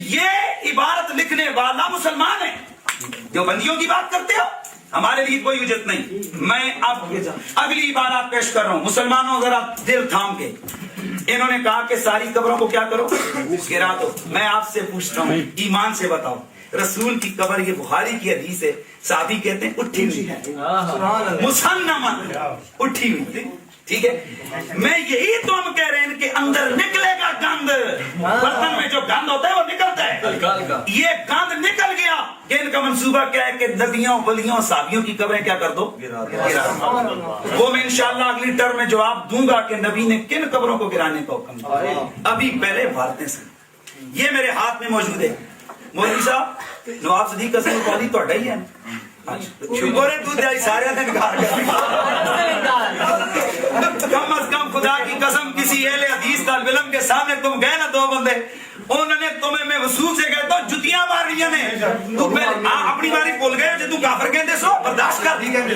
یہ عبارت لکھنے والا مسلمان ہے. جو بندیوں کی بات کرتے ہو ہمارے لیے کوئی حجت نہیں. میں اب اگلی عبارت پیش کر رہا ہوں. مسلمانوں ذرا دل تھام کے. انہوں نے کہا کہ ساری قبروں کو کیا کرو, گرا دو. میں آپ سے پوچھتا ہوں ایمان سے بتاؤ, رسول کی قبر, یہ بخاری کی حدیث ہے, صحابی کہتے ہیں اٹھی ہوئی ہے, مسنمن اٹھی ہوئی. ٹھیک ہے, میں یہی تو ہم کہہ رہے ہیں کہ اندر نکلے گا گند. برتن میں جو گند ہوتا ہے وہ نکلتا ہے. یہ گند نکل گیا کہ ان کا منصوبہ کیا ہے کہ نبیوں ولیوں صحابیوں کی قبریں کیا کر دو, وہ میں انشاءاللہ اگلی ٹرم میں جواب دوں گا کہ نبی نے کن قبروں کو گرانے کا حکم دیا. ابھی پہلے بھارتیں سن, یہ میرے ہاتھ میں موجود ہے. مولوی صاحب نواب صدیق حسن قاضی تو ہی ہے, شکر ہے دودھ آئی سارے نے بگاڑ کم از کم خدا کی قسم کسی اہل حدیث طالب علم کے سامنے تم گئے نا, دو بندے انہوں نے تمہیں میں وصول سے گئے تو جتیاں مار رہی ہیں, تو اپنی باری بول گئے جو تم کافر کہتے سو برداشت کر دی کہتے.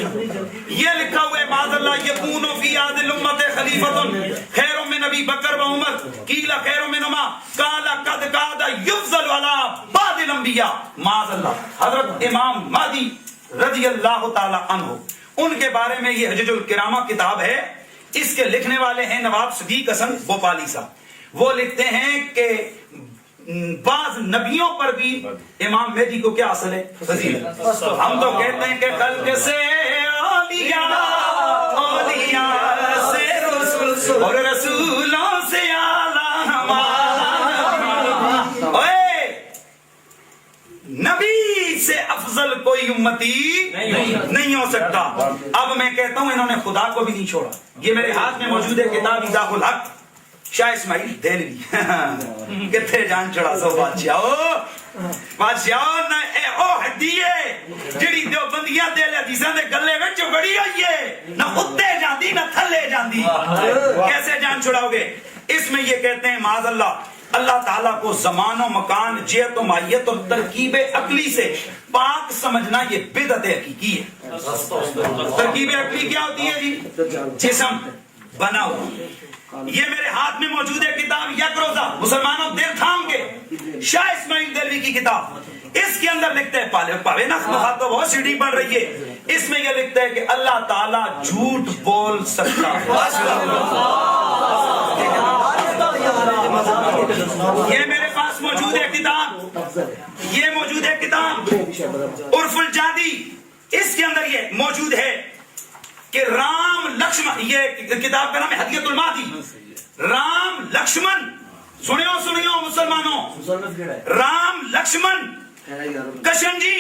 یہ لکھا ہوا ہے معاذ اللہ یکون فی هذه الامه خلیفۃ خیر من ابی بکر و عمر قیل خیر منهما قال قد قاد یفضل علی بعض الانبیاء. معاذ اللہ حضرت امام مہدی رضی اللہ تعالی عنہ, ان کے بارے میں یہ حجج الکرامہ کتاب ہے. اس کے لکھنے والے ہیں نواب صدیق حسن بھوپالی صاحب. وہ لکھتے ہیں کہ بعض نبیوں پر بھی امام مہدی کو کیا اصل ہے, فضیلت. ہم تو کہتے ہیں کہ خلق سے اولیاء, اولیاء سے رسول, اور رسولوں سے اعلیٰ ہمارا نبی سے افضل کوئی امتی نہیں ہو سکتا. اب میں کہتا ہوں انہوں نے خدا کو بھی نہیں چھوڑا. یہ میرے ہاتھ میں موجود ہے کتاب ایضاح الحق, شاہ اسماعیل دہلوی. کتنے جان چڑھا سو بادشاہ نہ او ہدیے جڑی دیوبندیاں دے حدیثاں دے گلے وچ بڑی ہوئی ہے, نہ اتے جاندی نہ تھلے جاندی. کیسے جان چھڑاؤ گے؟ اس میں یہ کہتے ہیں معاذ اللہ اللہ تعالیٰ کو زمان و مکان, جہت و ماہیت اور ترکیب عقلی سے پاک سمجھنا یہ بدعت حقیقی ہے. ترکیب عقلی کیا ہوتی ہے جی؟ جسم بنا ہوا. یہ میرے ہاتھ میں موجود ہے کتاب یک روزہ, مسلمانوں دل تھام کے, شاہ اسماعیل دہلوی کی کتاب. اس کے اندر لکھتے ہیں پاوے نخ مخاطب بہت سیڑھی پڑھ رہی ہے, اس میں یہ لکھتے ہیں کہ اللہ تعالیٰ جھوٹ بول سکتا ہے. یہ میرے پاس موجود ہے کتاب, یہ موجود ہے کتاب عرف الجادی. اس کے اندر یہ موجود ہے کہ رام لکشمن, یہ کتاب کا نام ہے ہدیۃ المہدی. رام لکشمن, سنیو مسلمانوں, رام لکشمن کشن جی,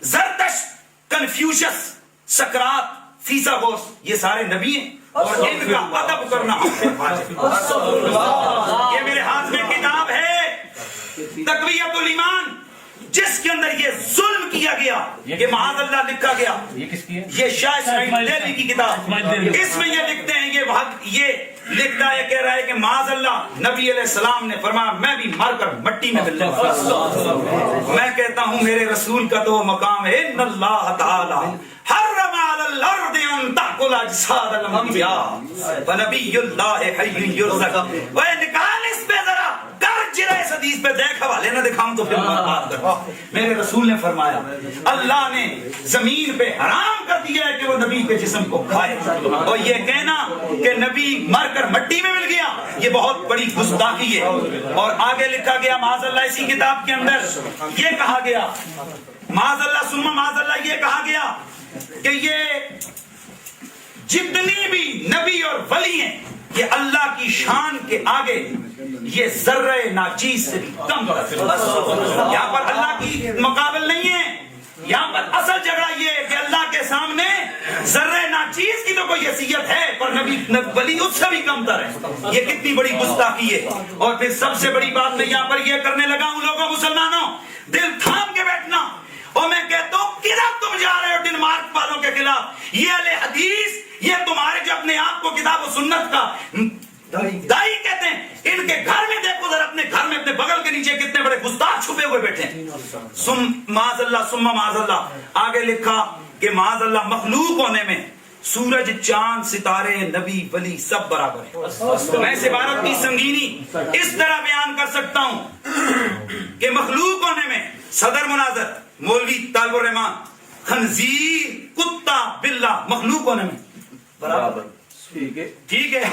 زرتش, کنفیوشس, سقراط, فیثاغورس, یہ سارے نبی ہیں اور ان کا ادب کرنا یہ میرے ہاتھ میں کتاب ہے تقویت الایمان, جس کے اندر یہ ظلم کیا گیا کہ معاذ اللہ لکھا گیا. یہ شاہ اسماعیل دہلوی کی کتاب. اس میں یہ لکھتے ہیں, یہ لکھتا ہے, کہہ رہا ہے کہ معاذ اللہ نبی علیہ السلام نے فرمایا میں بھی مر کر مٹی میں ملنے والا. میں کہتا ہوں میرے رسول کا تو مقام ہے ان اللہ تعالی حرم علی الارض ان تاکل اجساد الانبیاء فنبی اللہ حی یرزق. وہ نکال اس پہ ذرا اس حدیث پہ دیکھ حوالے نہ دکھاؤں تو پھر بات کروں. میرے رسول نے فرمایا اللہ نے زمین پہ حرام کر دیا ہے کہ وہ نبی کے جسم کو کھائے, اور یہ کہنا کہ نبی مر کر مٹی میں مل گیا یہ بہت بڑی گستاخی ہے. اور آگے لکھا گیا معاذ اللہ اسی کتاب کے اندر یہ کہا گیا, معاذ اللہ ثم معاذ اللہ یہ کہا گیا کہ یہ جتنی بھی نبی اور ولی ہیں یہ اللہ کی شان کے آگے یہ ذرہ ناچیز سے بھی کم ہے. یہاں پر اللہ کی مقابل نہیں ہے, یہاں پر اصل جگہ یہ ہے کہ اللہ کے سامنے ذرہ ناچیز کی تو کوئی حیثیت ہے پر نبی ولی اس سے بھی کم تر ہے. یہ کتنی بڑی گستاخی ہے. اور پھر سب سے بڑی بات میں یہاں پر یہ کرنے لگا ہوں لوگوں مسلمانوں دل تھام کے بیٹھنا, اور میں کہتا ہوں کدھر تم جا رہے ہو ڈنمارک والوں کے خلاف. یہ اہل حدیث یہ تمہارے جو اپنے آپ کو کتاب و سنت کا دائی کہتے ہیں, ان کے گھر میں دیکھو ذرا, اپنے گھر میں اپنے بغل کے نیچے کتنے بڑے گستاخ چھپے ہوئے بیٹھے ہیں. معاذ اللہ ثم معاذ اللہ. آگے لکھا کہ معاذ اللہ مخلوق ہونے میں سورج چاند ستارے نبی ولی سب برابر ہیں. میں اس عبارت کی سنگینی اس طرح بیان کر سکتا ہوں کہ مخلوق ہونے میں صدر مناظر مولوی طالب الرحمان خنزیر کتا بلہ مخلوق ہونے میں برابر. ٹھیک ہے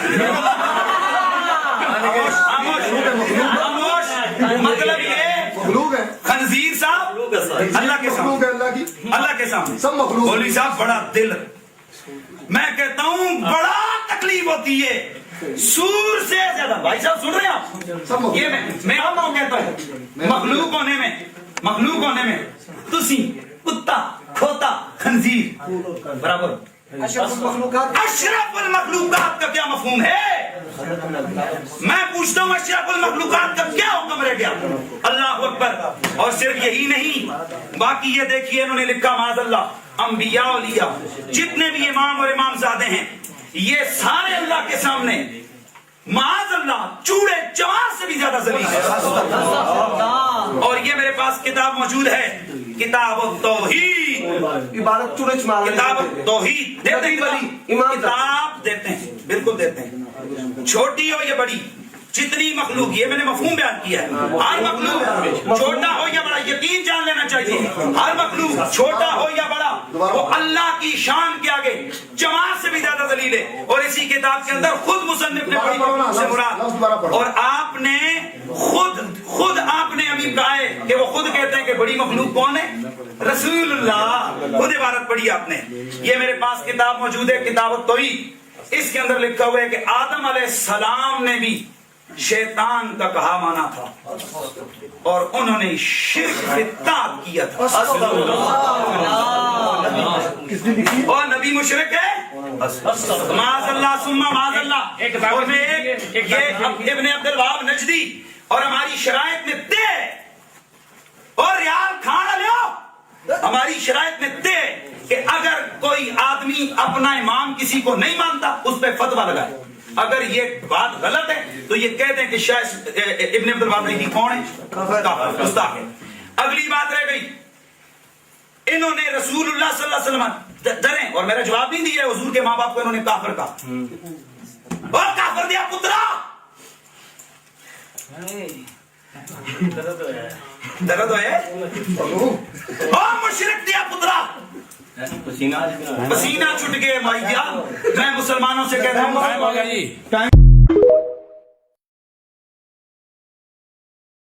مطلب یہ خنزیر صاحب اللہ کے سامنے اللہ کے سامنے سب مخلوق. مولوی صاحب بڑا دل میں کہتا ہوں بڑا تکلیف ہوتی ہے سور سے زیادہ. بھائی صاحب سن رہے ہیں آپ یہ میں آپ کہتا ہوں مخلوق ہونے میں تسی کتا کھوتا خنزیر برابر. اشرف المخلوقات کا کیا مفہوم ہے؟ میں پوچھتا ہوں اشرف المخلوقات کا کیا حکم رہ گیا؟ اللہ اکبر. اور صرف یہی نہیں باقی یہ دیکھیے انہوں نے لکھا معاذ اللہ انبیاء اولیاء جتنے بھی امام اور امام زادے ہیں یہ سارے اللہ کے سامنے معاذ اللہ چوڑے چوار سے بھی زیادہ ذلیل ہے. اور یہ میرے پاس کتاب موجود ہے کتاب التوحید کتاب التوحید دیتے ہیں کتاب دیتے ہیں بالکل دیتے ہیں چھوٹی ہو یا بڑی جتنی مخلوق یہ میں نے مفہوم بیان کیا ہے ہر مخلوق چھوٹا ہو یا بڑا یقین جان لینا چاہیے ہر مخلوق چھوٹا ہو یا بڑا وہ اللہ کی شان کے آگے جماعت سے بھی زیادہ ذلیل ہے. اور اسی کتاب کے اندر خود مصنف نے بڑی مخلوق سے مراد اور آپ نے خود آپ نے ابھی کہا ہے کہ وہ خود کہتے ہیں کہ بڑی مخلوق کون ہے؟ رسول اللہ. خود عبارت پڑھی آپ نے. یہ میرے پاس کتاب موجود ہے کتاب التوحید. اس کے اندر لکھا ہوا ہے کہ آدم علیہ السلام نے بھی شیطان کا کہا مانا تھا اور انہوں نے شرک میں اطاعت کیا تھا. اور نبی مشرک ہے معاذ اللہ ثم معاذ اللہ. اور میں ابن عبد الوہاب نجدی اور ہماری شرائط میں دے اور ریال کھانا لو ہماری شرائط میں دے کہ اگر کوئی آدمی اپنا امام کسی کو نہیں مانتا اس پہ فتویٰ لگائے. اگر یہ بات غلط ہے تو یہ کہتے ہیں کہ شاید ابن عبد الوہاب نہیں کون ہے کافر گستاخ ہے. اگلی بات رہ گئی انہوں نے رسول اللہ صلی اللہ علیہ وسلم ڈریں اور میرا جواب نہیں دیا حضور کے ماں باپ کو انہوں نے کافر کہا اور کافر دیا پترا درد ہے اور مشرک دیا پترا پسینہ چھٹ گئے. بھائی میں مسلمانوں سے کہتا ہوں